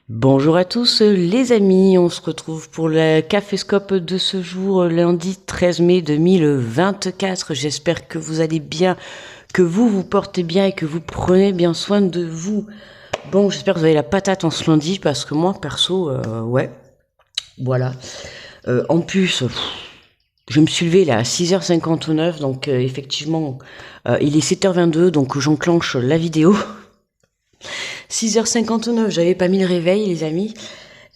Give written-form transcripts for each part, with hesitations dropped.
Bonjour à tous les amis, on se retrouve pour le caféscope de ce jour, lundi 13 mai 2024. J'espère que vous allez bien, que vous vous portez bien et que vous prenez bien soin de vous. Bon, j'espère que vous avez la patate en ce lundi parce que moi, perso, ouais, voilà. En plus, je me suis levée là à 6h59, donc effectivement, il est 7h22, donc j'enclenche la vidéo. 6h59, j'avais pas mis le réveil les amis.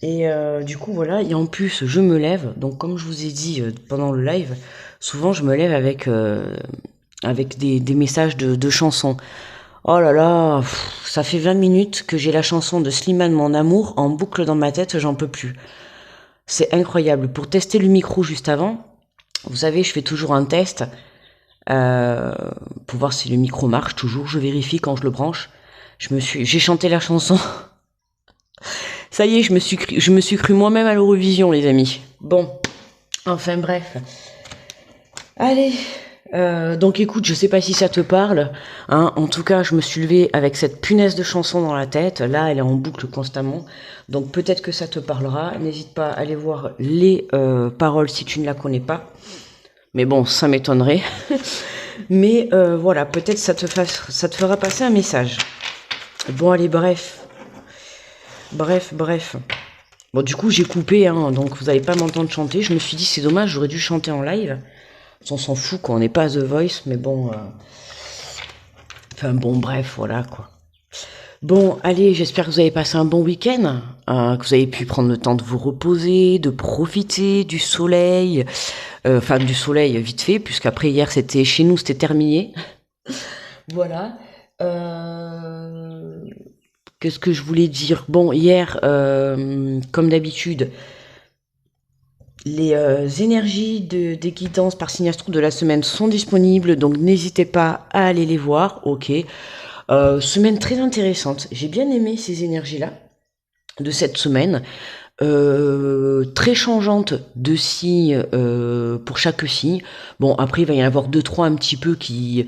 Et du coup voilà, et en plus je me lève, donc comme je vous ai dit pendant le live, souvent je me lève avec des messages de chansons. Oh là là, ça fait 20 minutes que j'ai la chanson de Slimane Mon Amour en boucle dans ma tête, j'en peux plus. C'est incroyable. Pour tester le micro juste avant, vous savez, je fais toujours un test euh, pour voir si le micro marche toujours, je vérifie quand je le branche. J'ai chanté la chanson. Ça y est, je me suis cru moi-même à l'Eurovision, les amis. Bon, enfin bref. Allez, donc écoute, je sais pas si ça te parle, hein. En tout cas, je me suis levée avec cette punaise de chanson dans la tête. Là, elle est en boucle constamment. Donc peut-être que ça te parlera. N'hésite pas à aller voir les paroles si tu ne la connais pas. Mais bon, ça m'étonnerait. Mais voilà, peut-être ça te fera passer un message. Bon, allez, bref. Bon, du coup, j'ai coupé, hein, donc vous n'allez pas m'entendre chanter. Je me suis dit, c'est dommage, j'aurais dû chanter en live. On s'en fout, quoi, on n'est pas à The Voice, mais bon... Enfin, bon, bref, voilà, quoi. Bon, allez, j'espère que vous avez passé un bon week-end, que vous avez pu prendre le temps de vous reposer, de profiter du soleil. Enfin, du soleil vite fait, puisqu'après, hier, c'était chez nous, c'était terminé. Voilà. Qu'est-ce que je voulais dire? Bon, hier, comme d'habitude, les énergies des guidances par signe astro de la semaine sont disponibles, donc n'hésitez pas à aller les voir. Ok. Semaine très intéressante. J'ai bien aimé ces énergies-là de cette semaine. Très changeante de signes pour chaque signe. Bon, après, il va y en avoir deux, trois un petit peu qui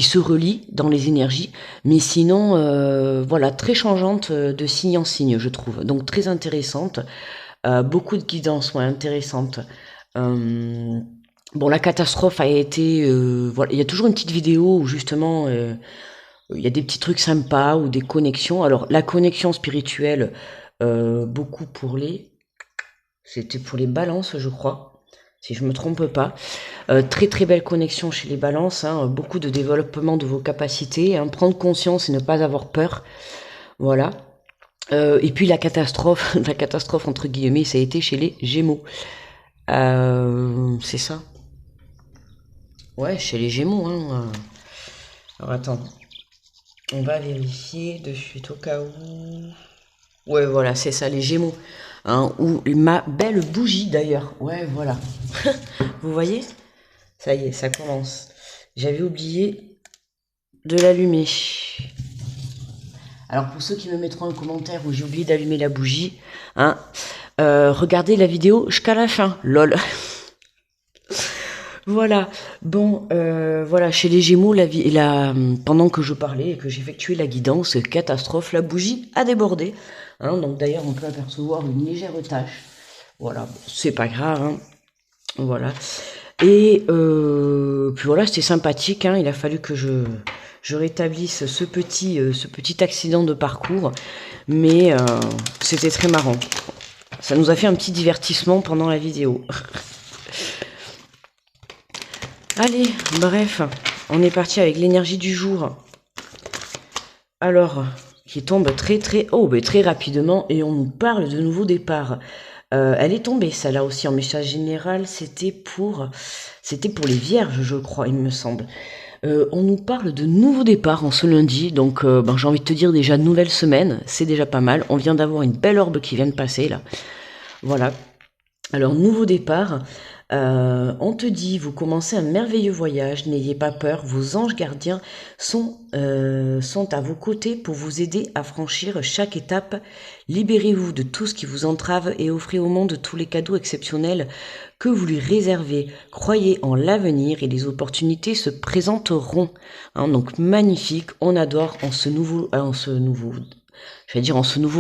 se relient dans les énergies. Mais sinon, voilà, très changeante de signe en signe, je trouve. Donc, très intéressante. Beaucoup de guidances, ouais, intéressantes. Euh, bon, la catastrophe a été... voilà, il y a toujours une petite vidéo où, justement... il y a des petits trucs sympas ou des connexions. Alors, la connexion spirituelle, beaucoup pour c'était pour les balances, je crois, si je me trompe pas. Très très belle connexion chez les balances, hein, beaucoup de développement de vos capacités, hein, prendre conscience et ne pas avoir peur. Voilà. Et puis la catastrophe, la catastrophe entre guillemets, ça a été chez les Gémeaux. C'est ça. Ouais, chez les Gémeaux, hein. Alors attends, on va vérifier de suite au cas où. Ouais, voilà, c'est ça, les Gémeaux. Hein, ou ma belle bougie d'ailleurs. Ouais, voilà. Vous voyez? Ça y est, ça commence. J'avais oublié de l'allumer. Alors pour ceux qui me mettront un commentaire où j'ai oublié d'allumer la bougie, hein, regardez la vidéo jusqu'à la fin. Lol. Voilà. Bon, voilà, chez les Gémeaux, pendant que je parlais et que j'effectuais la guidance, catastrophe, la bougie a débordé. Hein, donc d'ailleurs, on peut apercevoir une légère tache. Voilà, c'est pas grave. Hein, voilà. Et puis voilà, c'était sympathique. Hein, il a fallu que je rétablisse ce petit accident de parcours. Mais c'était très marrant. Ça nous a fait un petit divertissement pendant la vidéo. Allez, bref, on est parti avec l'énergie du jour. Alors, qui tombe très rapidement et on nous parle de nouveau départ. Elle est tombée, celle-là aussi en message général. C'était pour les vierges, je crois, il me semble. On nous parle de nouveau départ en ce lundi, donc j'ai envie de te dire déjà nouvelle semaine, c'est déjà pas mal. On vient d'avoir une belle orbe qui vient de passer là. Voilà. Alors, nouveau départ. On te dit, vous commencez un merveilleux voyage, n'ayez pas peur, vos anges gardiens sont à vos côtés pour vous aider à franchir chaque étape. Libérez-vous de tout ce qui vous entrave et offrez au monde tous les cadeaux exceptionnels que vous lui réservez. Croyez en l'avenir et les opportunités se présenteront. Hein, donc magnifique, on adore en ce nouveau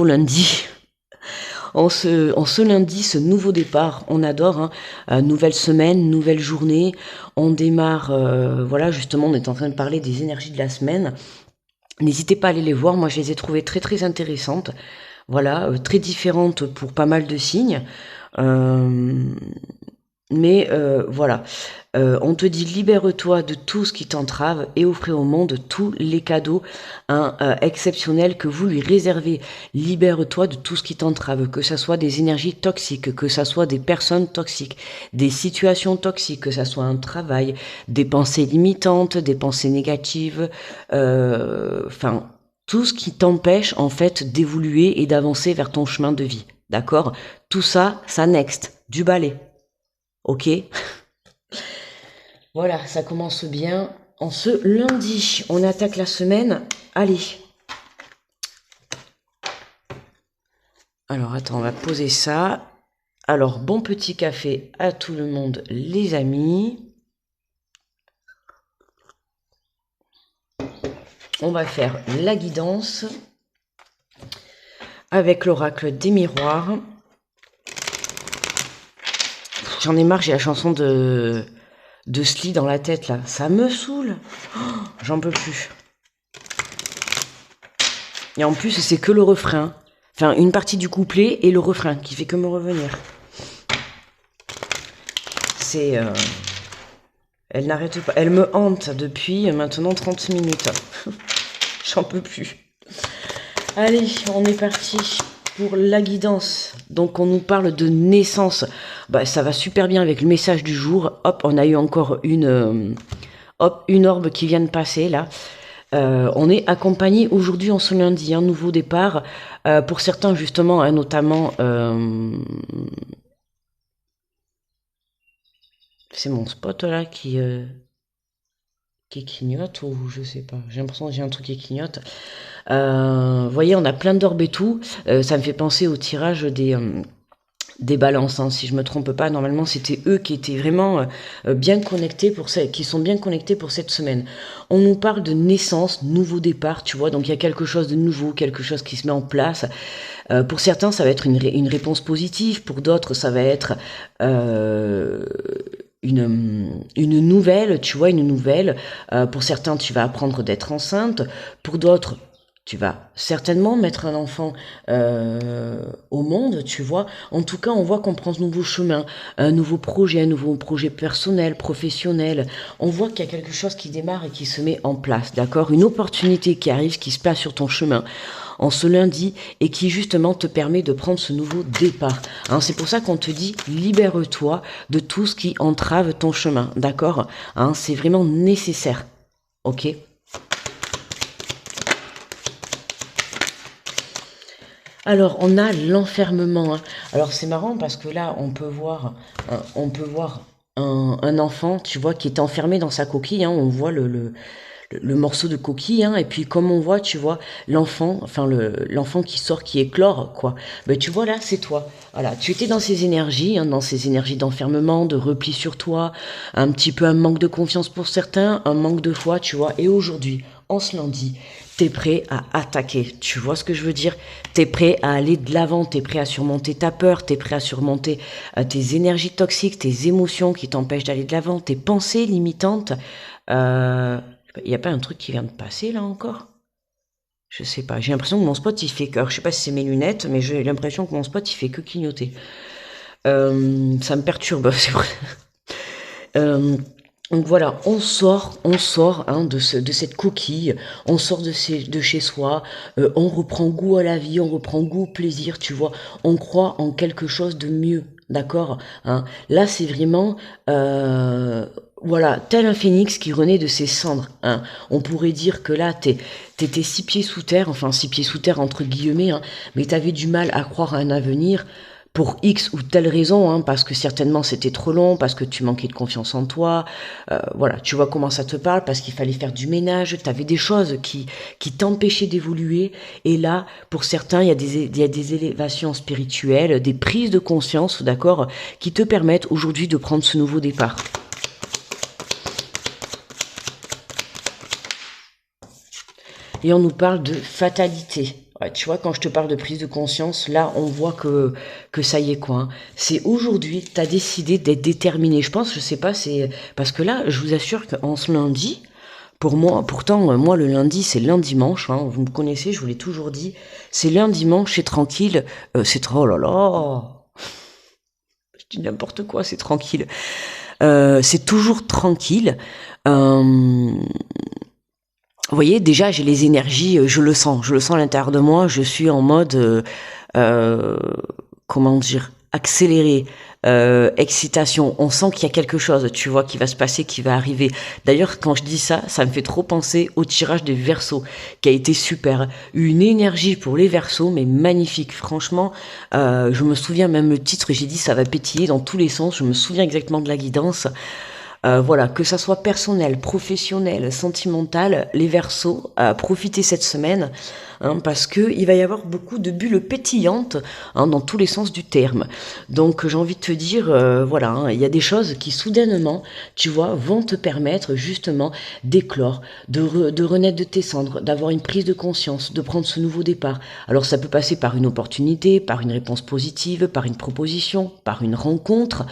lundi. En ce lundi, ce nouveau départ, on adore, hein. Nouvelle semaine, nouvelle journée. On démarre, voilà, justement, on est en train de parler des énergies de la semaine. N'hésitez pas à aller les voir, moi je les ai trouvées très très intéressantes. Voilà, très différentes pour pas mal de signes. Euh, voilà, on te dit libère-toi de tout ce qui t'entrave et offrez au monde tous les cadeaux, hein, exceptionnels que vous lui réservez. Libère-toi de tout ce qui t'entrave, que ça soit des énergies toxiques, que ça soit des personnes toxiques, des situations toxiques, que ça soit un travail, des pensées limitantes, des pensées négatives, enfin tout ce qui t'empêche en fait d'évoluer et d'avancer vers ton chemin de vie. D'accord? Tout ça, ça next, du balai. Ok? Voilà, ça commence bien. En ce lundi, on attaque la semaine. Allez. Alors, attends, on va poser ça. Alors, bon petit café à tout le monde, les amis. On va faire la guidance avec l'oracle des miroirs. J'en ai marre, j'ai la chanson de Sly dans la tête, là. Ça me saoule. Oh, j'en peux plus. Et en plus, c'est que le refrain. Enfin, une partie du couplet et le refrain qui fait que me revenir. C'est... elle n'arrête pas. Elle me hante depuis maintenant 30 minutes. J'en peux plus. Allez, on est parti pour la guidance. Donc, on nous parle de naissance. Bah, ça va super bien avec le message du jour. Hop, on a eu encore une orbe qui vient de passer, là. On est accompagné aujourd'hui en ce lundi, un nouveau départ. Pour certains, justement, hein, notamment... c'est mon spot, là, qui clignote, ou je sais pas. J'ai l'impression que j'ai un truc qui clignote. Vous voyez, on a plein d'orbes et tout. Ça me fait penser au tirage des balances, hein. Si je me trompe pas, normalement c'était eux qui étaient vraiment bien connectés qui sont bien connectés pour cette semaine. On nous parle de naissance, nouveau départ, tu vois, donc il y a quelque chose de nouveau, quelque chose qui se met en place. Pour certains, ça va être une réponse positive, pour d'autres, ça va être une nouvelle, tu vois, une nouvelle. Pour certains, tu vas apprendre d'être enceinte. Pour d'autres, tu vas certainement mettre un enfant au monde, tu vois. En tout cas, on voit qu'on prend ce nouveau chemin, un nouveau projet personnel, professionnel. On voit qu'il y a quelque chose qui démarre et qui se met en place, d'accord? Une opportunité qui arrive, qui se place sur ton chemin en ce lundi et qui justement te permet de prendre ce nouveau départ. Hein, c'est pour ça qu'on te dit libère-toi de tout ce qui entrave ton chemin, d'accord? Hein, c'est vraiment nécessaire, ok? Alors, on a l'enfermement, hein. Alors, c'est marrant parce que là, on peut voir un enfant, tu vois, qui est enfermé dans sa coquille, hein. On voit le morceau de coquille, hein, et puis comme on voit, tu vois, l'enfant, enfin l'enfant qui sort, qui éclore, quoi. Ben tu vois là, c'est toi. Voilà, tu étais dans ces énergies, hein, dans ces énergies d'enfermement, de repli sur toi, un petit peu un manque de confiance pour certains, un manque de foi, tu vois. Et aujourd'hui, en ce lundi, t'es prêt à attaquer. Tu vois ce que je veux dire? T'es prêt à aller de l'avant, t'es prêt à surmonter ta peur, t'es prêt à surmonter tes énergies toxiques, tes émotions qui t'empêchent d'aller de l'avant, tes pensées limitantes. Il n'y a pas un truc qui vient de passer là encore? Je sais pas. J'ai l'impression que mon spot il fait que. Alors, je sais pas si c'est mes lunettes, mais j'ai l'impression que mon spot il fait que clignoter. Ça me perturbe. C'est vrai. Donc voilà, on sort hein, de cette coquille, on sort de chez soi, on reprend goût à la vie, on reprend goût au plaisir, tu vois, on croit en quelque chose de mieux, d'accord, hein. Là, c'est vraiment, voilà, tel un phénix qui renaît de ses cendres, hein. On pourrait dire que là, t'étais 6 pieds sous terre, enfin 6 pieds sous terre entre guillemets, hein, mais t'avais du mal à croire à un avenir, pour X ou telle raison, hein, parce que certainement c'était trop long, parce que tu manquais de confiance en toi, voilà, tu vois comment ça te parle, parce qu'il fallait faire du ménage, tu avais des choses qui t'empêchaient d'évoluer, et là, pour certains, il y a des élévations spirituelles, des prises de conscience, d'accord, qui te permettent aujourd'hui de prendre ce nouveau départ. Et on nous parle de fatalité. Ouais, tu vois, quand je te parle de prise de conscience, là, on voit que ça y est, quoi, hein. C'est aujourd'hui, tu as décidé d'être déterminé. Je pense, je sais pas, c'est parce que là, je vous assure qu'en ce lundi, pour moi, pourtant, moi, le lundi, c'est lundi dimanche, hein, vous me connaissez, je vous l'ai toujours dit, c'est lundi dimanche, c'est tranquille, oh là là, je dis n'importe quoi, c'est tranquille. C'est toujours tranquille. Euh, Vous voyez, déjà, j'ai les énergies, je le sens à l'intérieur de moi, je suis en mode, euh, comment dire, accéléré, excitation. On sent qu'il y a quelque chose, tu vois, qui va se passer, qui va arriver. D'ailleurs, quand je dis ça, ça me fait trop penser au tirage des Verseaux, qui a été super. Une énergie pour les Verseaux, mais magnifique. Franchement, je me souviens même le titre, j'ai dit ça va pétiller dans tous les sens. Je me souviens exactement de la guidance. Voilà, que ça soit personnel, professionnel, sentimental, les Verseaux, profitez cette semaine, hein, parce que il va y avoir beaucoup de bulles pétillantes, hein, dans tous les sens du terme. Donc j'ai envie de te dire, voilà, hein, il y a des choses qui soudainement, tu vois, vont te permettre justement d'éclore, de renaître de tes cendres, d'avoir une prise de conscience, de prendre ce nouveau départ. Alors ça peut passer par une opportunité, par une réponse positive, par une proposition, par une rencontre,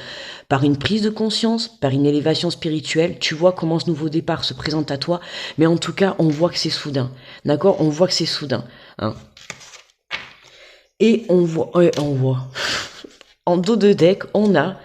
par une prise de conscience, par une élévation spirituelle. Tu vois comment ce nouveau départ se présente à toi, mais en tout cas, on voit que c'est soudain. D'accord? On voit que c'est soudain, hein. Et on voit. En dos de deck, on a,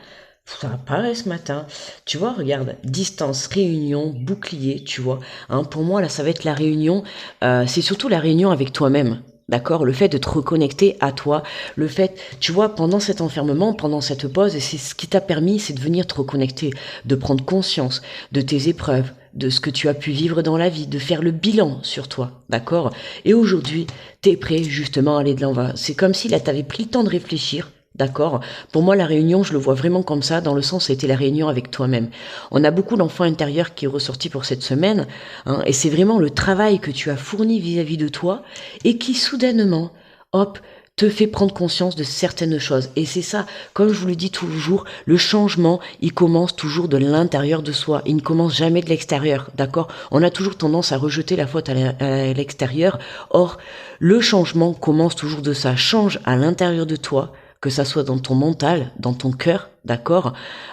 ça apparaît ce matin, tu vois, regarde, distance, réunion, bouclier, tu vois, hein, pour moi, là, ça va être la réunion, c'est surtout la réunion avec toi-même. D'accord, le fait de te reconnecter à toi, le fait, tu vois, pendant cet enfermement, pendant cette pause, et c'est ce qui t'a permis, c'est de venir te reconnecter, de prendre conscience de tes épreuves, de ce que tu as pu vivre dans la vie, de faire le bilan sur toi, d'accord. Et aujourd'hui, t'es prêt justement à aller de l'avant. C'est comme si là, t'avais pris le temps de réfléchir. D'accord. Pour moi, la réunion, je le vois vraiment comme ça, dans le sens, ça a été la réunion avec toi-même. On a beaucoup d'enfants intérieurs qui est ressorti pour cette semaine, hein, et c'est vraiment le travail que tu as fourni vis-à-vis de toi, et qui soudainement, hop, te fait prendre conscience de certaines choses. Et c'est ça, comme je vous le dis toujours, le changement, il commence toujours de l'intérieur de soi. Il ne commence jamais de l'extérieur, d'accord. On a toujours tendance à rejeter la faute à l'extérieur. Or, le changement commence toujours de ça. Change à l'intérieur de toi, que ça soit dans ton mental, dans ton cœur, d'accord,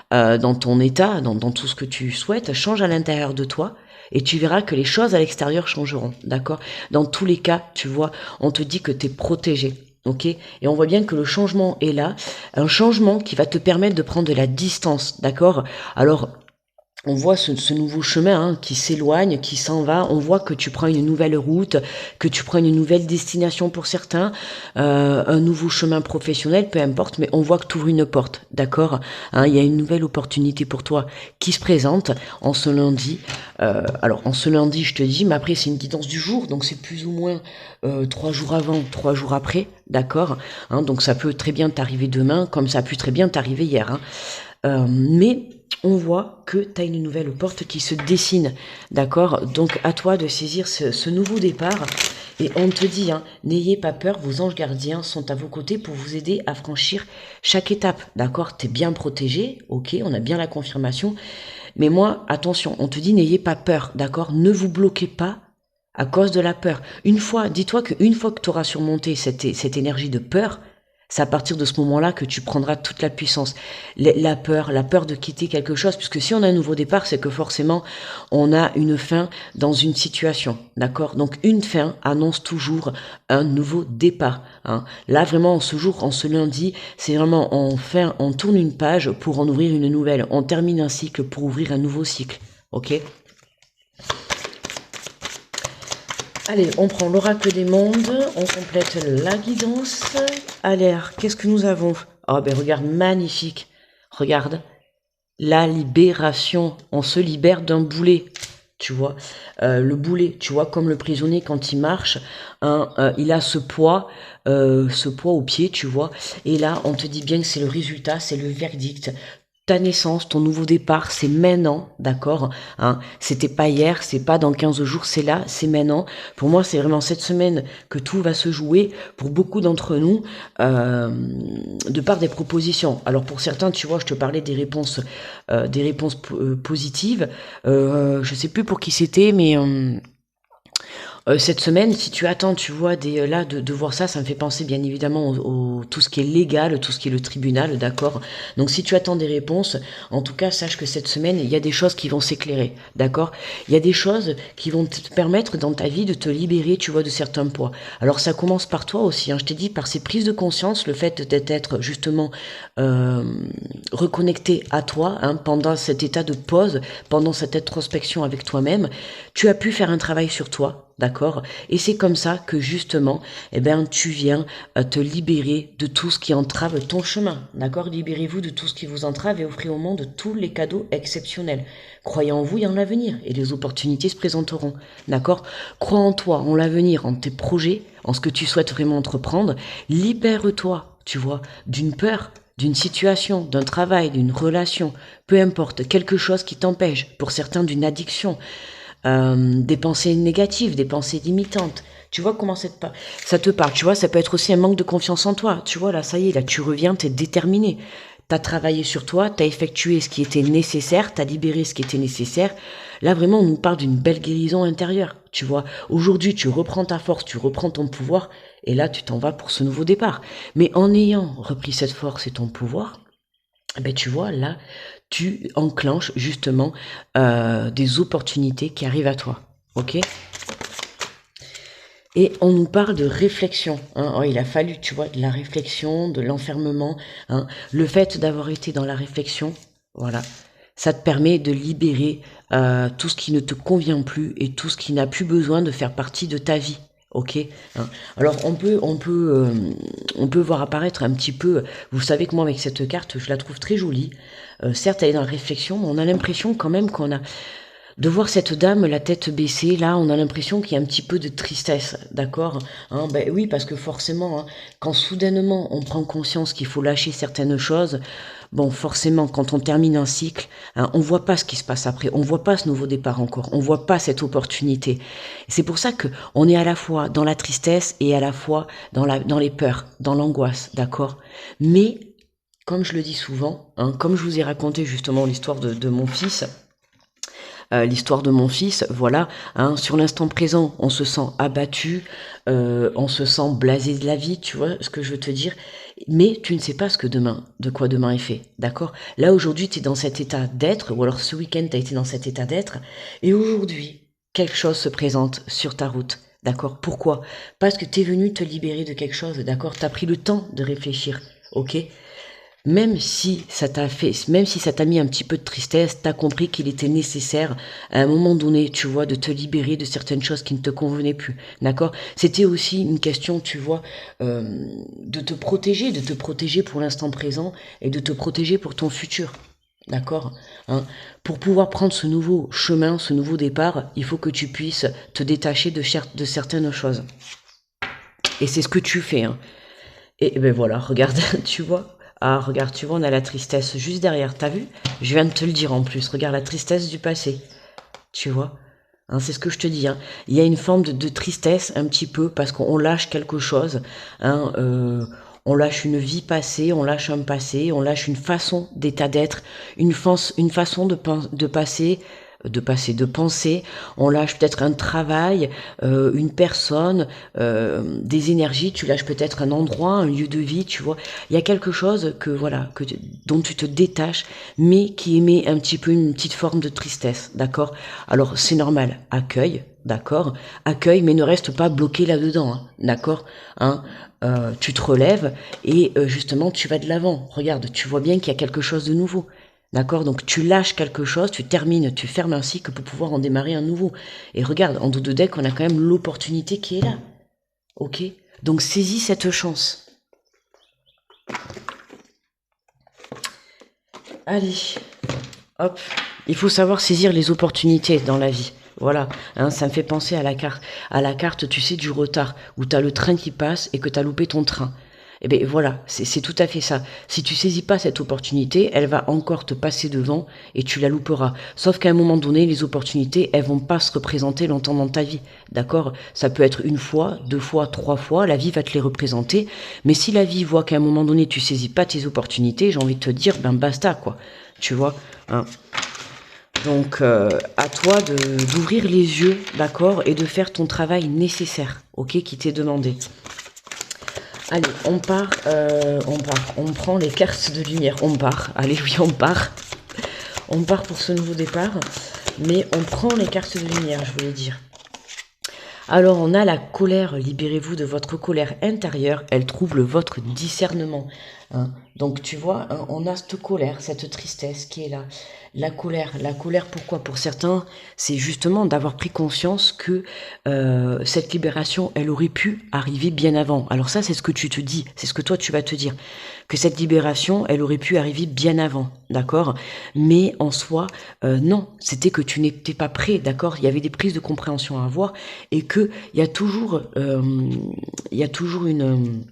dans ton état, dans tout ce que tu souhaites, change à l'intérieur de toi, et tu verras que les choses à l'extérieur changeront, d'accord. Dans tous les cas, tu vois, on te dit que tu es protégé, ok, et on voit bien que le changement est là, un changement qui va te permettre de prendre de la distance, d'accord. Alors, on voit ce nouveau chemin, hein, qui s'éloigne, qui s'en va. On voit que tu prends une nouvelle route, que tu prends une nouvelle destination pour certains, un nouveau chemin professionnel, peu importe, mais on voit que tu ouvres une porte, d'accord, hein, il y a une nouvelle opportunité pour toi qui se présente en ce lundi. Alors, en ce lundi, je te dis, mais après, c'est une guidance du jour, donc c'est plus ou moins 3 jours avant, 3 jours après, d'accord, hein, donc ça peut très bien t'arriver demain, comme ça a pu très bien t'arriver hier, hein. Mais on voit que tu as une nouvelle porte qui se dessine, d'accord. Donc à toi de saisir ce nouveau départ. Et on te dit, hein, n'ayez pas peur, vos anges gardiens sont à vos côtés pour vous aider à franchir chaque étape, d'accord. T'es bien protégé, ok, on a bien la confirmation. Mais moi, attention, on te dit, n'ayez pas peur, d'accord. Ne vous bloquez pas à cause de la peur. Dis-toi qu'une fois que tu auras surmonté cette énergie de peur, c'est à partir de ce moment-là que tu prendras toute la puissance. La peur de quitter quelque chose, puisque si on a un nouveau départ, c'est que forcément, on a une fin dans une situation, d'accord. Donc une fin annonce toujours un nouveau départ, hein. Là, vraiment, en ce jour, en ce lundi, c'est vraiment, on tourne une page pour en ouvrir une nouvelle. On termine un cycle pour ouvrir un nouveau cycle, ok. Allez, on prend l'oracle des mondes, on complète la guidance. Allez, qu'est-ce que nous avons? Oh ben regarde, magnifique. Regarde, la libération. On se libère d'un boulet, tu vois. Le boulet, tu vois, comme le prisonnier quand il marche, hein, il a ce poids au pied, tu vois. Et là, on te dit bien que c'est le résultat, c'est le verdict. Ta naissance, ton nouveau départ, c'est maintenant, d'accord, hein, c'était pas hier, c'est pas dans 15 jours, c'est là, c'est maintenant. Pour moi, c'est vraiment cette semaine que tout va se jouer pour beaucoup d'entre nous, de par des propositions. Alors pour certains, tu vois, je te parlais des réponses positives. Je sais plus pour qui c'était, mais Cette semaine, si tu attends, tu vois, là, de voir ça, ça me fait penser bien évidemment tout ce qui est légal, tout ce qui est le tribunal, d'accord? Donc si tu attends des réponses, en tout cas, sache que cette semaine, il y a des choses qui vont s'éclairer, d'accord? Il y a des choses qui vont te permettre dans ta vie de te libérer, tu vois, de certains poids. Alors ça commence par toi aussi, hein, je t'ai dit, par ces prises de conscience, le fait d'être justement euh, reconnecté à toi, hein, pendant cet état de pause, pendant cette introspection avec toi-même, tu as pu faire un travail sur toi. D'accord? Et c'est comme ça que justement, eh ben, tu viens te libérer de tout ce qui entrave ton chemin. D'accord? Libérez-vous de tout ce qui vous entrave et offrez au monde tous les cadeaux exceptionnels. Croyez en vous et en l'avenir, et les opportunités se présenteront. D'accord? Crois en toi, en l'avenir, en tes projets, en ce que tu souhaites vraiment entreprendre. Libère-toi, tu vois, d'une peur, d'une situation, d'un travail, d'une relation, peu importe, quelque chose qui t'empêche, pour certains d'une addiction, des pensées négatives, des pensées limitantes. Tu vois comment ça te parle, tu vois, ça peut être aussi un manque de confiance en toi. Tu vois, là, ça y est, là, tu reviens, t'es déterminé. T'as travaillé sur toi, t'as effectué ce qui était nécessaire, t'as libéré ce qui était nécessaire. Là, vraiment, on nous parle d'une belle guérison intérieure. Tu vois, aujourd'hui, tu reprends ta force, tu reprends ton pouvoir, et là, tu t'en vas pour ce nouveau départ. Mais en ayant repris cette force et ton pouvoir, ben tu vois, là, tu enclenches justement des opportunités qui arrivent à toi. Ok? Et on nous parle de réflexion. Hein. Oh, il a fallu, tu vois, de la réflexion, de l'enfermement. Hein. Le fait d'avoir été dans la réflexion, voilà, ça te permet de libérer tout ce qui ne te convient plus et tout ce qui n'a plus besoin de faire partie de ta vie. Ok. Hein. Alors on peut voir apparaître un petit peu. Vous savez que moi avec cette carte, je la trouve très jolie. Certes, elle est dans la réflexion, mais on a l'impression quand même qu'on a de voir cette dame la tête baissée, là, on a l'impression qu'il y a un petit peu de tristesse, d'accord? Hein, ben oui, parce que forcément, hein, quand soudainement on prend conscience qu'il faut lâcher certaines choses, bon, forcément, quand on termine un cycle, hein, on voit pas ce qui se passe après, on voit pas ce nouveau départ encore, on voit pas cette opportunité. C'est pour ça que on est à la fois dans la tristesse et à la fois dans les peurs, dans l'angoisse, d'accord? Mais comme je le dis souvent, hein, comme je vous ai raconté justement l'histoire de mon fils, l'histoire de mon fils, voilà, hein, sur l'instant présent, on se sent abattu, on se sent blasé de la vie, tu vois ce que je veux te dire, mais tu ne sais pas ce que demain, de quoi demain est fait, d'accord? Là, aujourd'hui, tu es dans cet état d'être, ou alors ce week-end, tu as été dans cet état d'être, et aujourd'hui, quelque chose se présente sur ta route, d'accord? Pourquoi? Parce que tu es venu te libérer de quelque chose, d'accord? Tu as pris le temps de réfléchir, ok? Même si ça t'a mis un petit peu de tristesse, t'as compris qu'il était nécessaire à un moment donné, tu vois, de te libérer de certaines choses qui ne te convenaient plus, d'accord? C'était aussi une question, tu vois, de te protéger pour l'instant présent et de te protéger pour ton futur, d'accord? Hein. Pour pouvoir prendre ce nouveau chemin, ce nouveau départ, il faut que tu puisses te détacher de certaines choses. Et c'est ce que tu fais, hein. Et ben voilà, regarde, tu vois. Ah, regarde, tu vois, on a la tristesse juste derrière. T'as vu? Je viens de te le dire en plus. Regarde la tristesse du passé. Tu vois? Hein, c'est ce que je te dis. Hein. Il y a une forme de tristesse un petit peu parce qu'on lâche quelque chose. Hein, on lâche une vie passée, on lâche un passé, on lâche une façon d'état d'être, une façon de penser, on lâche peut-être un travail, une personne, des énergies, tu lâches peut-être un endroit, un lieu de vie, tu vois. Il y a quelque chose que voilà, dont tu te détaches, mais qui émet un petit peu une petite forme de tristesse, d'accord? Alors c'est normal, accueille, d'accord? Accueille, mais ne reste pas bloqué là-dedans, hein, d'accord? Hein, tu te relèves et justement tu vas de l'avant. Regarde, tu vois bien qu'il y a quelque chose de nouveau. D'accord? Donc tu lâches quelque chose, tu termines, tu fermes un cycle pour pouvoir en démarrer un nouveau. Et regarde, en dos de deck, on a quand même l'opportunité qui est là. Ok? Donc saisis cette chance. Allez, hop. Il faut savoir saisir les opportunités dans la vie. Voilà, hein, ça me fait penser à la carte, tu sais, du retard, où tu as le train qui passe et que tu as loupé ton train. Eh bien voilà, c'est tout à fait ça. Si tu saisis pas cette opportunité, elle va encore te passer devant et tu la louperas. Sauf qu'à un moment donné, les opportunités, elles vont pas se représenter longtemps dans ta vie. D'accord? Ça peut être une fois, deux fois, trois fois, la vie va te les représenter. Mais si la vie voit qu'à un moment donné, tu saisis pas tes opportunités, j'ai envie de te dire, ben basta, quoi. Tu vois? Hein. Donc, à toi d'ouvrir les yeux, d'accord, et de faire ton travail nécessaire, ok, qui t'est demandé. Allez, on prend les cartes de lumière, on part. Allez, oui, on part. On part pour ce nouveau départ, mais on prend les cartes de lumière, je voulais dire. Alors, on a la colère, libérez-vous de votre colère intérieure, elle trouble votre discernement. Hein. Donc, tu vois, hein, on a cette colère, cette tristesse qui est là. La colère, pourquoi? Pour certains, c'est justement d'avoir pris conscience que cette libération, elle aurait pu arriver bien avant. Alors ça, c'est ce que tu te dis, c'est ce que toi, tu vas te dire. Que cette libération, elle aurait pu arriver bien avant, d'accord? Mais en soi, non, c'était que tu n'étais pas prêt, d'accord? Il y avait des prises de compréhension à avoir et que il y a toujours une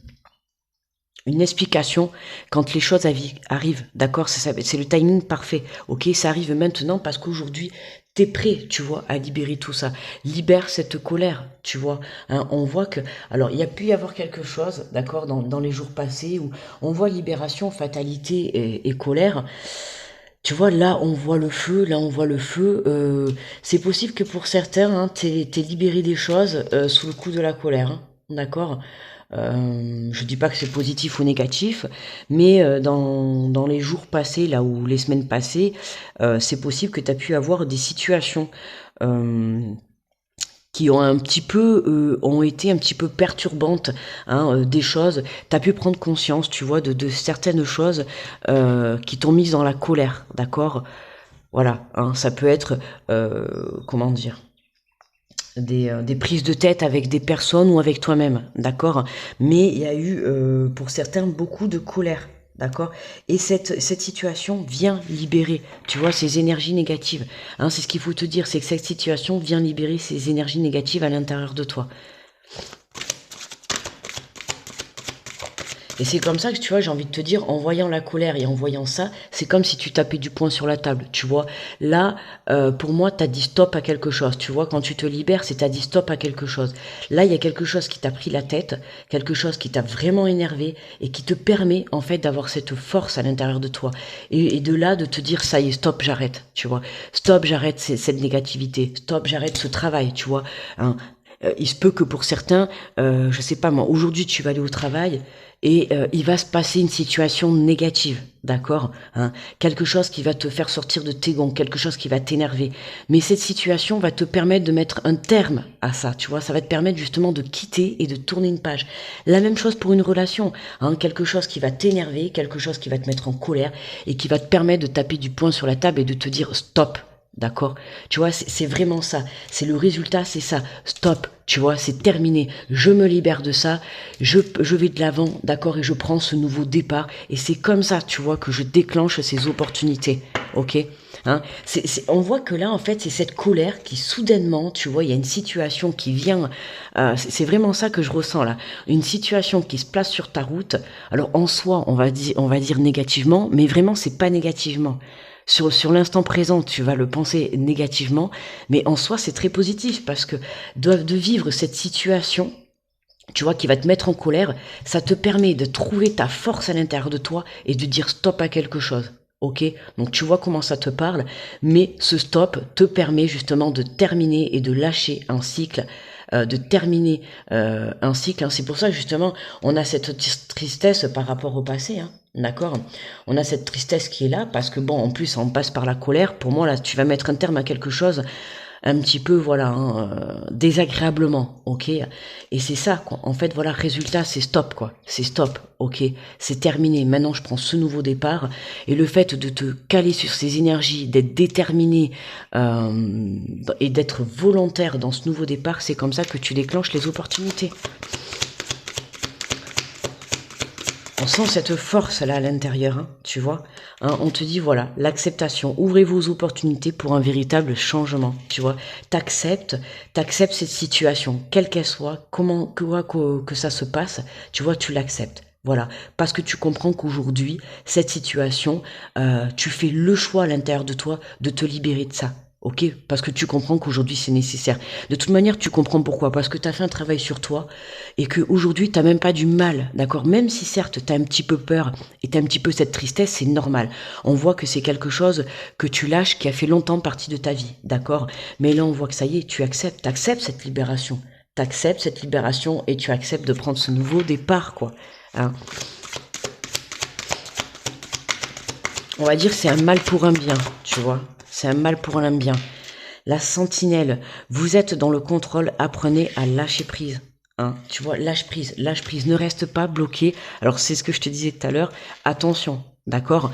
explication quand les choses arrivent, d'accord? C'est le timing parfait, ok? Ça arrive maintenant parce qu'aujourd'hui, t'es prêt, tu vois, à libérer tout ça. Libère cette colère, tu vois. Hein, on voit que... Alors, il y a pu y avoir quelque chose, d'accord, dans les jours passés, où on voit libération, fatalité et colère. Tu vois, là, on voit le feu, là, on voit le feu. C'est possible que pour certains, hein, t'aies libéré des choses sous le coup de la colère, hein, d'accord? Je dis pas que c'est positif ou négatif, mais dans les jours passés, là, ou les semaines passées, c'est possible que tu as pu avoir des situations euh, qui ont ont été un petit peu perturbantes, hein, des choses. T'as pu prendre conscience, tu vois, de certaines choses qui t'ont mise dans la colère, d'accord? Voilà, hein, ça peut être, comment dire, des prises de tête avec des personnes ou avec toi-même, d'accord? Mais il y a eu, pour certains, beaucoup de colère, d'accord? Et cette situation vient libérer, tu vois, ces énergies négatives. Hein, c'est ce qu'il faut te dire, c'est que cette situation vient libérer ces énergies négatives à l'intérieur de toi. Et c'est comme ça que, tu vois, j'ai envie de te dire, en voyant la colère et en voyant ça, c'est comme si tu tapais du poing sur la table, tu vois. Là, pour moi, t'as dit stop à quelque chose, tu vois. Quand tu te libères, c'est t'as dit stop à quelque chose. Là, il y a quelque chose qui t'a pris la tête, quelque chose qui t'a vraiment énervé et qui te permet, en fait, d'avoir cette force à l'intérieur de toi. Et de là, de te dire, ça y est, stop, j'arrête, tu vois. Stop, j'arrête cette négativité. Stop, j'arrête ce travail, tu vois. Hein. Il se peut que pour certains, je sais pas moi, aujourd'hui tu vas aller au travail et il va se passer une situation négative, d'accord, hein, quelque chose qui va te faire sortir de tes gonds, quelque chose qui va t'énerver. Mais cette situation va te permettre de mettre un terme à ça, tu vois, ça va te permettre justement de quitter et de tourner une page. La même chose pour une relation, hein, quelque chose qui va t'énerver, quelque chose qui va te mettre en colère et qui va te permettre de taper du poing sur la table et de te dire stop. D'accord? Tu vois, c'est vraiment ça. C'est le résultat, c'est ça. Stop. Tu vois, c'est terminé. Je me libère de ça. Je vais de l'avant, d'accord? Et je prends ce nouveau départ. Et c'est comme ça, tu vois, que je déclenche ces opportunités. Ok? Hein? On voit que là, en fait, c'est cette colère qui, soudainement, tu vois, il y a une situation qui vient. C'est vraiment ça que je ressens là. Une situation qui se place sur ta route. Alors, en soi, on va dire négativement, mais vraiment, c'est pas négativement. Sur l'instant présent, tu vas le penser négativement, mais en soi, c'est très positif parce que de vivre cette situation, tu vois, qui va te mettre en colère, ça te permet de trouver ta force à l'intérieur de toi et de dire stop à quelque chose. Ok? Donc tu vois comment ça te parle, mais ce stop te permet justement de terminer et de lâcher un cycle, de terminer un cycle. Hein. C'est pour ça justement on a cette tristesse par rapport au passé. Hein. D'accord? On a cette tristesse qui est là parce que bon, en plus on passe par la colère. Pour moi là, tu vas mettre un terme à quelque chose un petit peu voilà hein, désagréablement, ok, et c'est ça quoi. En fait voilà, résultat c'est stop quoi, c'est stop, ok, c'est terminé, maintenant je prends ce nouveau départ. Et le fait de te caler sur ces énergies, d'être déterminé et d'être volontaire dans ce nouveau départ, c'est comme ça que tu déclenches les opportunités. On sent cette force là à l'intérieur, hein, tu vois. Hein, on te dit voilà, l'acceptation. Ouvrez vos opportunités pour un véritable changement, tu vois. T'acceptes cette situation, quelle qu'elle soit, comment que ça se passe, tu vois, tu l'acceptes. Voilà, parce que tu comprends qu'aujourd'hui, cette situation, tu fais le choix à l'intérieur de toi de te libérer de ça. Ok, parce que tu comprends qu'aujourd'hui c'est nécessaire. De toute manière, tu comprends pourquoi. Parce que tu as fait un travail sur toi et qu'aujourd'hui, tu n'as même pas du mal, d'accord? Même si certes, tu as un petit peu peur et tu as un petit peu cette tristesse, c'est normal. On voit que c'est quelque chose que tu lâches qui a fait longtemps partie de ta vie, d'accord? Mais là, on voit que ça y est, tu acceptes cette libération. Tu acceptes cette libération et tu acceptes de prendre ce nouveau départ, quoi. Hein. On va dire c'est un mal pour un bien, tu vois. C'est un mal pour un bien. La sentinelle, vous êtes dans le contrôle, apprenez à lâcher prise. Hein, tu vois, lâche prise, ne reste pas bloqué. Alors c'est ce que je te disais tout à l'heure, attention, d'accord?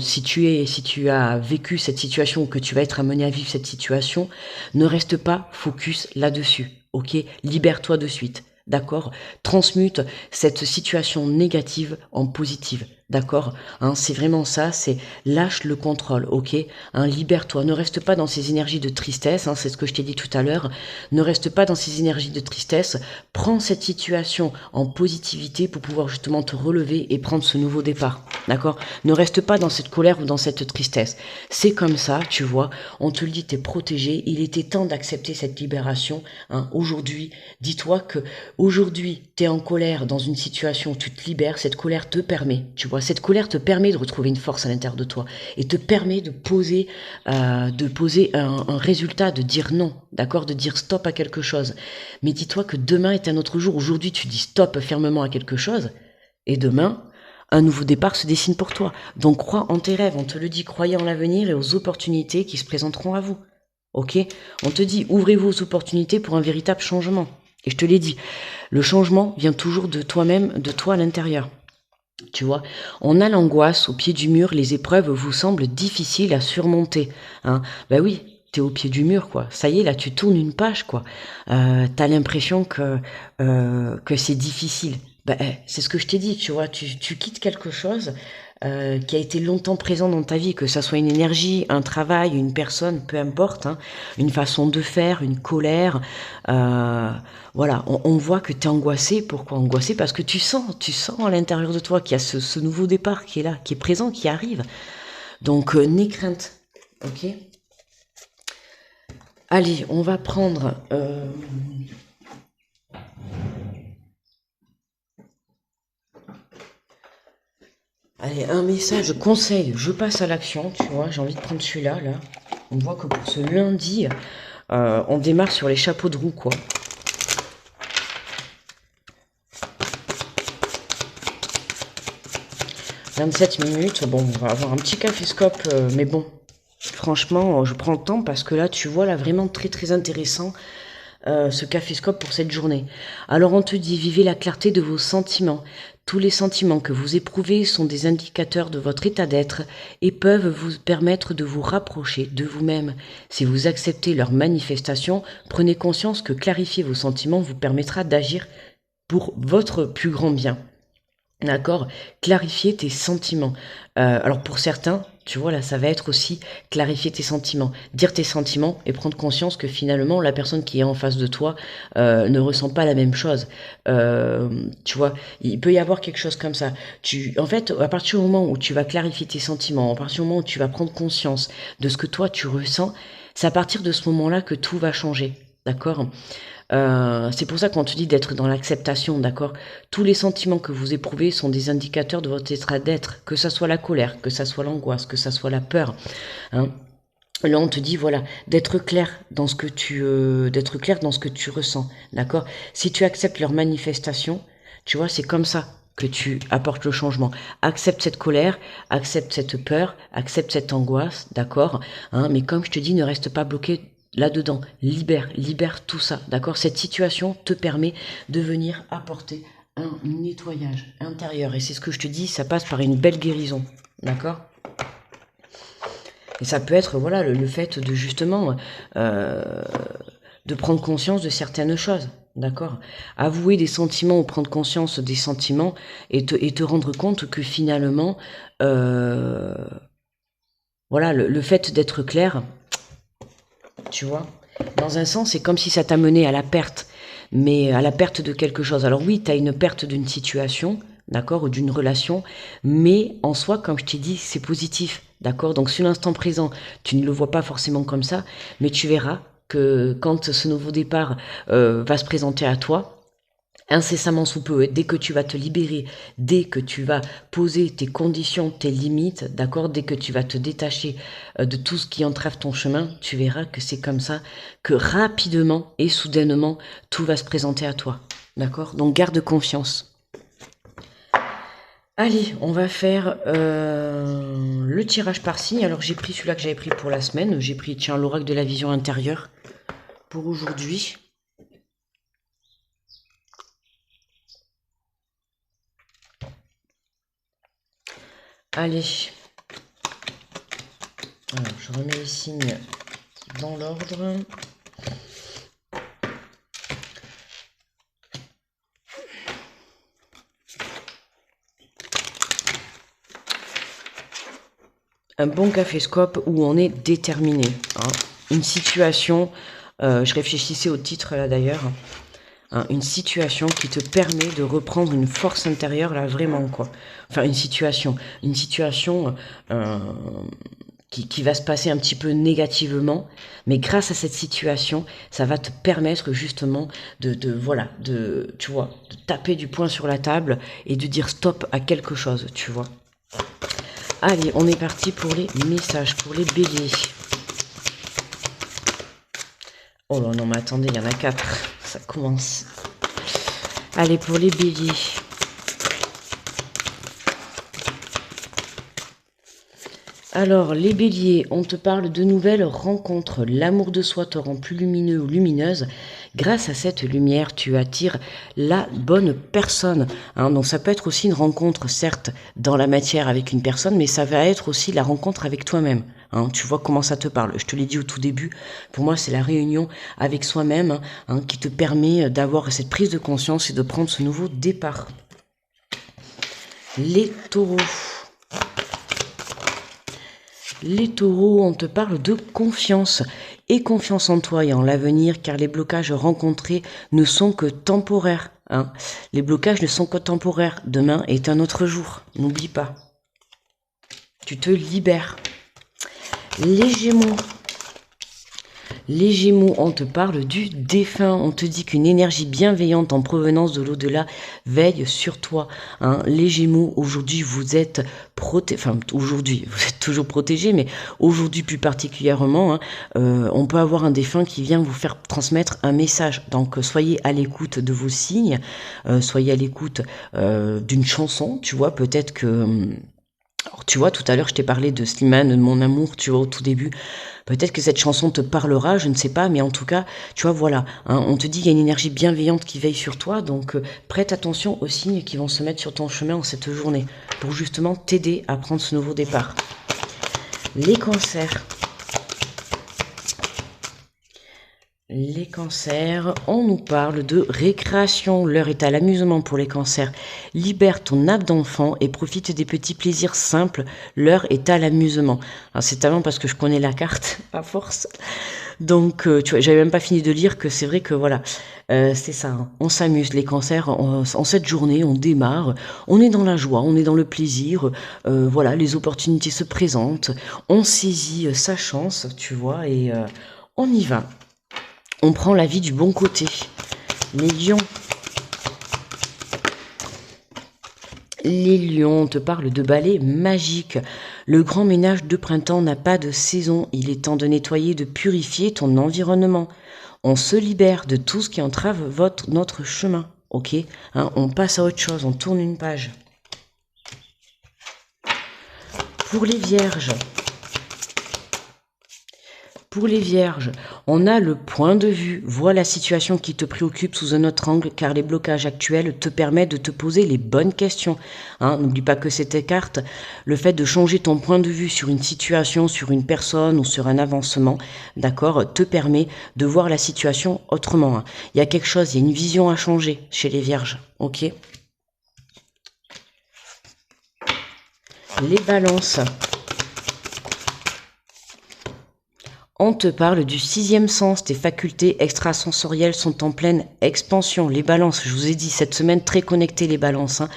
Si tu as vécu cette situation ou que tu vas être amené à vivre cette situation, ne reste pas focus là-dessus, ok? Libère-toi de suite, d'accord? Transmute cette situation négative en positive. D'accord, hein, c'est vraiment ça, c'est lâche le contrôle, ok, hein, libère-toi, ne reste pas dans ces énergies de tristesse, hein, c'est ce que je t'ai dit tout à l'heure, ne reste pas dans ces énergies de tristesse, prends cette situation en positivité pour pouvoir justement te relever et prendre ce nouveau départ, d'accord, ne reste pas dans cette colère ou dans cette tristesse, c'est comme ça, tu vois, on te le dit, t'es protégé, il était temps d'accepter cette libération, hein, aujourd'hui, dis-toi que aujourd'hui, t'es en colère dans une situation où tu te libères, cette colère te permet, tu vois, cette colère te permet de retrouver une force à l'intérieur de toi et te permet de poser un résultat, de dire non, d'accord, de dire stop à quelque chose. Mais dis-toi que demain est un autre jour. Aujourd'hui, tu dis stop fermement à quelque chose et demain, un nouveau départ se dessine pour toi. Donc crois en tes rêves, on te le dit, croyez en l'avenir et aux opportunités qui se présenteront à vous. Ok? On te dit, ouvrez-vous aux opportunités pour un véritable changement. Et je te l'ai dit, le changement vient toujours de toi-même, de toi à l'intérieur. Tu vois, on a l'angoisse au pied du mur, les épreuves vous semblent difficiles à surmonter. Hein. Ben oui, t'es au pied du mur, quoi. Ça y est, là, tu tournes une page, quoi. T'as l'impression que c'est difficile. Ben, c'est ce que je t'ai dit, tu vois, tu quittes quelque chose qui a été longtemps présent dans ta vie, que ça soit une énergie, un travail, une personne, peu importe, hein, une façon de faire, une colère. Voilà, on voit que tu es angoissé. Pourquoi angoissé? Parce que tu sens à l'intérieur de toi qu'il y a ce nouveau départ qui est là, qui est présent, qui arrive. Donc, n'aie crainte, ok? Allez, on va prendre... Allez, un message conseil, je passe à l'action, tu vois, j'ai envie de prendre celui-là, là. On voit que pour ce lundi, on démarre sur les chapeaux de roue, quoi. « 27 minutes, bon, on va avoir un petit caféscope, mais bon, franchement, je prends le temps parce que là, tu vois, là, vraiment très très intéressant, ce caféscope pour cette journée. Alors on te dit, vivez la clarté de vos sentiments. Tous les sentiments que vous éprouvez sont des indicateurs de votre état d'être et peuvent vous permettre de vous rapprocher de vous-même. Si vous acceptez leur manifestation, prenez conscience que clarifier vos sentiments vous permettra d'agir pour votre plus grand bien. D'accord? Clarifier tes sentiments. Alors pour certains, tu vois, là, ça va être aussi clarifier tes sentiments. Dire tes sentiments et prendre conscience que finalement, la personne qui est en face de toi ne ressent pas la même chose. Tu vois, il peut y avoir quelque chose comme ça. En fait, à partir du moment où tu vas clarifier tes sentiments, à partir du moment où tu vas prendre conscience de ce que toi, tu ressens, c'est à partir de ce moment-là que tout va changer. D'accord? C'est pour ça qu'on te dit d'être dans l'acceptation, d'accord? Tous les sentiments que vous éprouvez sont des indicateurs de votre état d'être, que ça soit la colère, que ça soit l'angoisse, que ça soit la peur. Hein. Là, on te dit, voilà, d'être clair dans ce que tu ressens, d'accord? Si tu acceptes leur manifestation, tu vois, c'est comme ça que tu apportes le changement. Accepte cette colère, accepte cette peur, accepte cette angoisse, d'accord? Hein, mais comme je te dis, ne reste pas bloqué là-dedans, libère tout ça, d'accord? Cette situation te permet de venir apporter un nettoyage intérieur. Et c'est ce que je te dis, ça passe par une belle guérison, d'accord? Et ça peut être, voilà, le fait de justement de prendre conscience de certaines choses, d'accord? Avouer des sentiments ou prendre conscience des sentiments et te rendre compte que finalement, voilà, le fait d'être clair, tu vois, dans un sens, c'est comme si ça t'amenait à la perte, mais à la perte de quelque chose. Alors oui, tu as une perte d'une situation, d'accord, ou d'une relation, mais en soi, comme je t'ai dit, c'est positif, d'accord. Donc sur l'instant présent, tu ne le vois pas forcément comme ça, mais tu verras que quand ce nouveau départ va se présenter à toi, incessamment sous peu, dès que tu vas te libérer, dès que tu vas poser tes conditions, tes limites, d'accord, dès que tu vas te détacher de tout ce qui entrave ton chemin, tu verras que c'est comme ça, que rapidement et soudainement, tout va se présenter à toi, d'accord. Donc garde confiance. Allez, on va faire le tirage par signe. Alors j'ai pris celui-là que j'avais pris pour la semaine, j'ai pris, tiens, l'oracle de la vision intérieure pour aujourd'hui. Allez, alors je remets les signes dans l'ordre. Un bon caféscope où on est déterminé. Hein. Une situation, je réfléchissais au titre là d'ailleurs, hein, une situation qui te permet de reprendre une force intérieure là vraiment quoi. Enfin une situation qui va se passer un petit peu négativement, mais grâce à cette situation, ça va te permettre justement voilà, tu vois, de taper du poing sur la table et de dire stop à quelque chose, tu vois. Allez, on est parti pour les messages, pour les béliers. Oh là non, mais attendez, il y en a 4. Ça commence. Allez, pour les béliers. Alors, les béliers, on te parle de nouvelles rencontres. L'amour de soi te rend plus lumineux ou lumineuse. Grâce à cette lumière, tu attires la bonne personne. Hein. Donc ça peut être aussi une rencontre, certes, dans la matière avec une personne, mais ça va être aussi la rencontre avec toi-même. Hein. Tu vois comment ça te parle. Je te l'ai dit au tout début, pour moi c'est la réunion avec soi-même hein, qui te permet d'avoir cette prise de conscience et de prendre ce nouveau départ. Les taureaux. Les taureaux, on te parle de confiance et confiance en toi et en l'avenir car les blocages rencontrés ne sont que temporaires. Hein. Les blocages ne sont que temporaires. Demain est un autre jour. N'oublie pas. Tu te libères. Les Gémeaux. Les Gémeaux, on te parle du défunt. On te dit qu'une énergie bienveillante en provenance de l'au-delà veille sur toi. Hein. Les Gémeaux, aujourd'hui, vous êtes protégés. Enfin, aujourd'hui, vous êtes toujours protégés, mais aujourd'hui plus particulièrement, hein, on peut avoir un défunt qui vient vous faire transmettre un message. Donc, soyez à l'écoute de vos signes, soyez à l'écoute d'une chanson. Tu vois, peut-être que... Alors, tu vois, tout à l'heure, je t'ai parlé de Slimane, de Mon Amour, tu vois, au tout début. Peut-être que cette chanson te parlera, je ne sais pas, mais en tout cas, tu vois, voilà. Hein, on te dit qu'il y a une énergie bienveillante qui veille sur toi, donc prête attention aux signes qui vont se mettre sur ton chemin en cette journée, pour justement t'aider à prendre ce nouveau départ. Les cancers. Les cancers, on nous parle de récréation. L'heure est à l'amusement pour les cancers. Libère ton âme d'enfant et profite des petits plaisirs simples. L'heure est à l'amusement. C'est tellement parce que je connais la carte, à force. Donc, tu vois, j'avais même pas fini de lire que c'est vrai que voilà, c'est ça. Hein. On s'amuse, les cancers, en cette journée, on démarre. On est dans la joie, on est dans le plaisir. Voilà, les opportunités se présentent. On saisit sa chance, tu vois, et on y va. On prend la vie du bon côté. Les lions. Les lions, on te parle de balai magique. Le grand ménage de printemps n'a pas de saison. Il est temps de nettoyer, de purifier ton environnement. On se libère de tout ce qui entrave notre chemin. Ok, hein, on passe à autre chose, on tourne une page. Pour les vierges. Pour les vierges, on a le point de vue. Vois la situation qui te préoccupe sous un autre angle car les blocages actuels te permettent de te poser les bonnes questions. Hein, n'oublie pas que cette carte, le fait de changer ton point de vue sur une situation, sur une personne ou sur un avancement, d'accord, te permet de voir la situation autrement. Hein. Il y a quelque chose, il y a une vision à changer chez les vierges. Ok. Les balances. On te parle du 6e sens, tes facultés extrasensorielles sont en pleine expansion. Les balances, je vous ai dit, cette semaine, très connectées les balances, hein.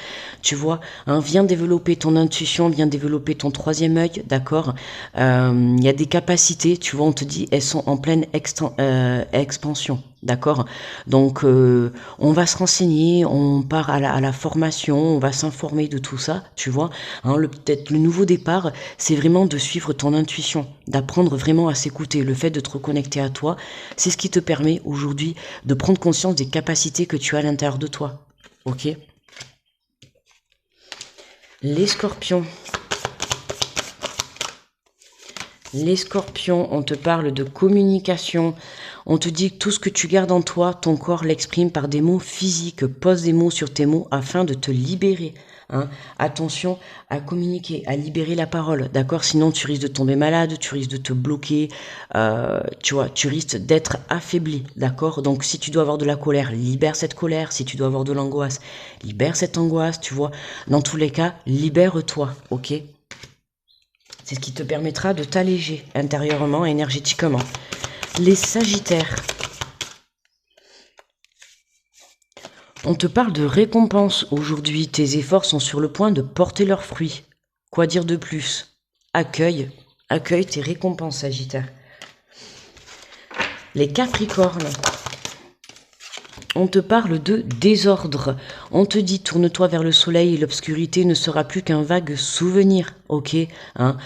Tu vois, hein, viens développer ton intuition, viens développer ton 3e œil, d'accord. Il y a des capacités, tu vois, on te dit, elles sont en pleine expansion. D'accord. Donc, on va se renseigner, on part à la formation, on va s'informer de tout ça, tu vois. Hein, peut-être le nouveau départ, c'est vraiment de suivre ton intuition, d'apprendre vraiment à s'écouter. Le fait de te reconnecter à toi, c'est ce qui te permet aujourd'hui de prendre conscience des capacités que tu as à l'intérieur de toi. Ok ? Les scorpions. Les scorpions, on te parle de communication. On te dit que tout ce que tu gardes en toi, ton corps l'exprime par des mots physiques. Pose des mots sur tes mots afin de te libérer. Hein. Attention à communiquer, à libérer la parole, d'accord? Sinon, tu risques de tomber malade, tu risques de te bloquer, tu vois, tu risques d'être affaibli, d'accord? Donc, si tu dois avoir de la colère, libère cette colère. Si tu dois avoir de l'angoisse, libère cette angoisse, tu vois? Dans tous les cas, libère-toi, ok? C'est ce qui te permettra de t'alléger intérieurement, énergétiquement. Les Sagittaires. On te parle de récompense aujourd'hui. Tes efforts sont sur le point de porter leurs fruits. Quoi dire de plus? Accueille tes récompenses, Sagittaire. Les Capricornes. On te parle de désordre. On te dit, tourne-toi vers le soleil et l'obscurité ne sera plus qu'un vague souvenir, ok, hein?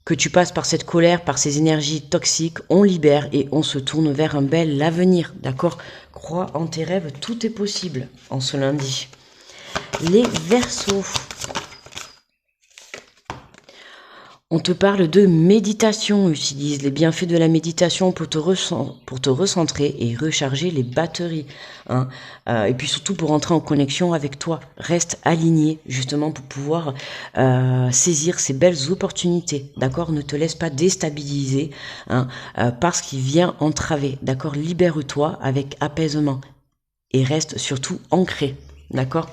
Que tu passes par cette colère, par ces énergies toxiques, on libère et on se tourne vers un bel avenir, d'accord? Crois en tes rêves, tout est possible en ce lundi. Les Verseaux. On te parle de méditation, utilise les bienfaits de la méditation pour te recentrer et recharger les batteries. Hein. Et puis surtout pour entrer en connexion avec toi. Reste aligné justement pour pouvoir saisir ces belles opportunités. D'accord? Ne te laisse pas déstabiliser hein, par ce qui vient entraver. D'accord? Libère-toi avec apaisement et reste surtout ancré. D'accord?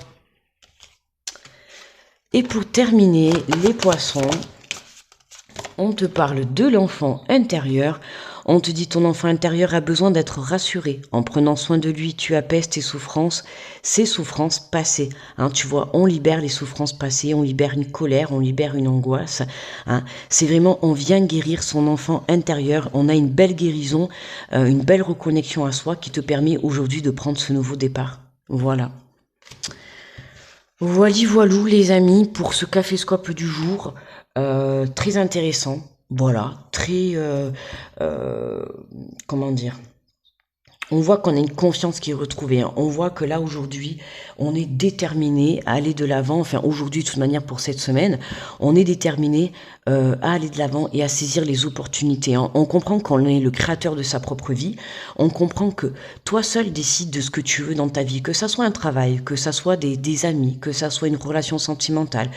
Et pour terminer, les poissons. On te parle de l'enfant intérieur. On te dit ton enfant intérieur a besoin d'être rassuré. En prenant soin de lui, tu apaises tes souffrances, ces souffrances passées. Hein, tu vois, on libère les souffrances passées, on libère une colère, on libère une angoisse. Hein. C'est vraiment, on vient guérir son enfant intérieur. On a une belle guérison, une belle reconnexion à soi qui te permet aujourd'hui de prendre ce nouveau départ. Voilà. Voilou les amis pour ce caféscope du jour. Très intéressant, voilà, très, comment dire, on voit qu'on a une confiance qui est retrouvée, hein. On voit que là aujourd'hui, on est déterminé à aller de l'avant, enfin aujourd'hui de toute manière pour cette semaine, on est déterminé à aller de l'avant et à saisir les opportunités. Hein. On comprend qu'on est le créateur de sa propre vie, on comprend que toi seul décides de ce que tu veux dans ta vie, que ça soit un travail, que ça soit des amis, que ça soit une relation sentimentale,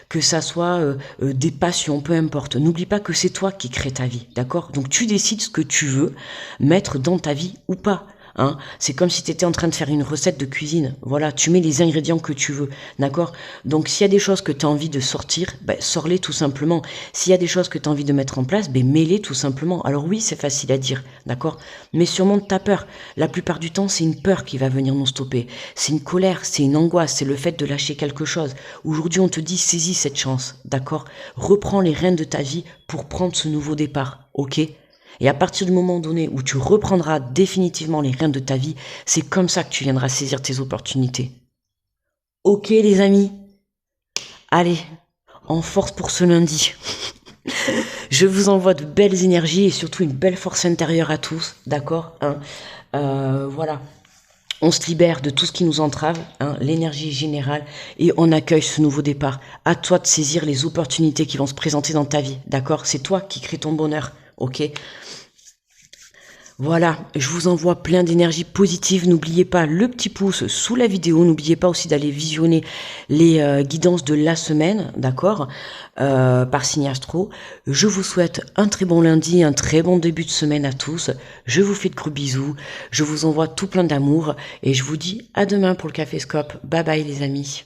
que ça soit des passions, peu importe. N'oublie pas que c'est toi qui crée ta vie, d'accord? Donc tu décides ce que tu veux mettre dans ta vie ou pas. Hein, c'est comme si tu étais en train de faire une recette de cuisine. Voilà, tu mets les ingrédients que tu veux, d'accord? Donc, s'il y a des choses que tu as envie de sortir, ben, sors-les tout simplement. S'il y a des choses que tu as envie de mettre en place, ben, mets-les tout simplement. Alors oui, c'est facile à dire, d'accord? Mais surmonte ta peur. La plupart du temps, c'est une peur qui va venir nous stopper. C'est une colère, c'est une angoisse, c'est le fait de lâcher quelque chose. Aujourd'hui, on te dit, saisis cette chance, d'accord? Reprends les rênes de ta vie pour prendre ce nouveau départ, ok? Et à partir du moment donné où tu reprendras définitivement les rênes de ta vie, c'est comme ça que tu viendras saisir tes opportunités. Ok les amis? Allez, en force pour ce lundi. Je vous envoie de belles énergies et surtout une belle force intérieure à tous, d'accord hein voilà. On se libère de tout ce qui nous entrave, hein, l'énergie générale, et on accueille ce nouveau départ. À toi de saisir les opportunités qui vont se présenter dans ta vie, d'accord? C'est toi qui crée ton bonheur, ok? Voilà, je vous envoie plein d'énergie positive. N'oubliez pas le petit pouce sous la vidéo. N'oubliez pas aussi d'aller visionner les guidances de la semaine, d'accord, par Signe Astro. Je vous souhaite un très bon lundi, un très bon début de semaine à tous. Je vous fais de gros bisous. Je vous envoie tout plein d'amour et je vous dis à demain pour le Caféscope. Bye bye les amis.